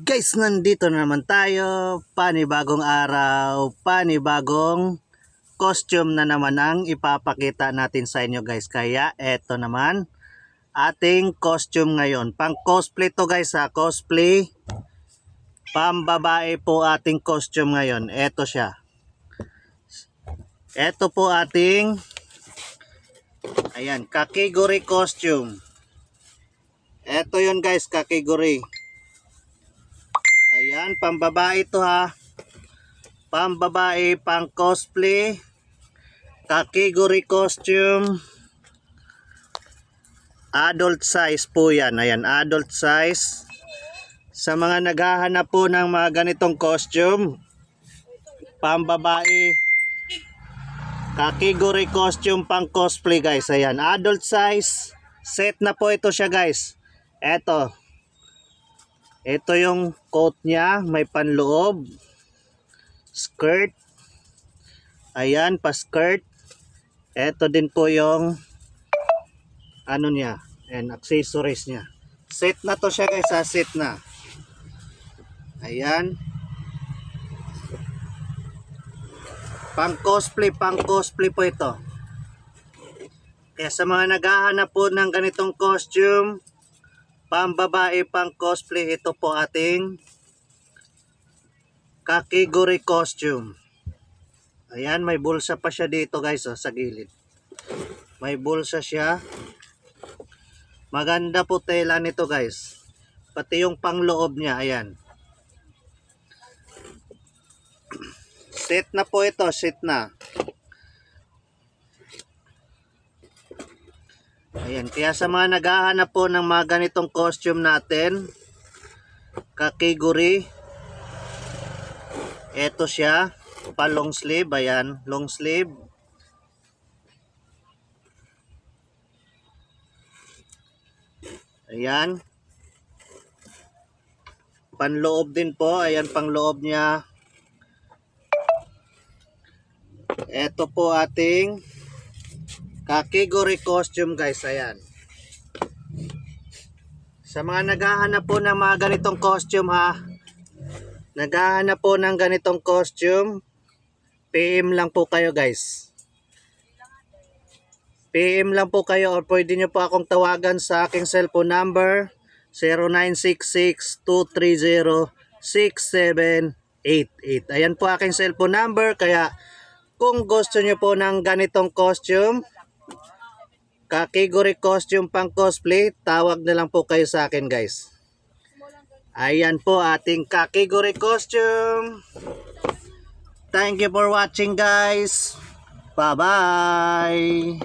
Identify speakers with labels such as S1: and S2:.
S1: Guys, nandito na naman tayo. Panibagong araw, panibagong costume na naman ang ipapakita natin sa inyo guys. Kaya eto naman ating costume ngayon. Pang cosplay to guys ha, cosplay. Pambabae po ating costume ngayon. Eto siya. Eto po ating ayan, kakiguri costume. Eto yun guys, kakiguri. Ayan, pambabae to ha. Pambabae, pang cosplay, kakiguri costume, adult size po yan. Ayan, adult size. Sa mga naghahanap po ng mga ganitong costume, pambabae, kakiguri costume, pang cosplay guys. Ayan, adult size. Set na po ito siya guys. Ito yung coat niya, may panloob, skirt. Ayan, pa-skirt. Ito din po yung ano niya, and accessories niya. Set na to siya guys, set na. Ayan. Pang cosplay po ito. Kaya sa mga naghahanap po ng ganitong costume, pambabae, pang cosplay, ito po ating kakiguri costume. Ayan, may bulsa pa siya dito guys, oh, sa gilid. May bulsa siya. Maganda po tela nito guys. Pati yung pangloob niya, ayan. Set na po ito, set na. Ayan, kaya sa mga naghahanap po ng mga ganitong costume natin, kakiguri, ito siya, pa long sleeve, ayan, long sleeve. Ayan. Panloob din po, ayan pangloob niya. Ito po ating kakiguri costume guys, ayan. Sa mga naghahanap po ng mga ganitong costume ha, naghahanap po ng ganitong costume, PM lang po kayo guys. PM lang po kayo or pwede nyo po akong tawagan sa aking cellphone number 0966-230-6788. Ayan po aking cellphone number, kaya kung gusto nyo po ng ganitong costume, kakiguri costume, pang cosplay, tawag na lang po kayo sa akin guys. Ayan po ating kakiguri costume. Thank you for watching guys. Bye bye.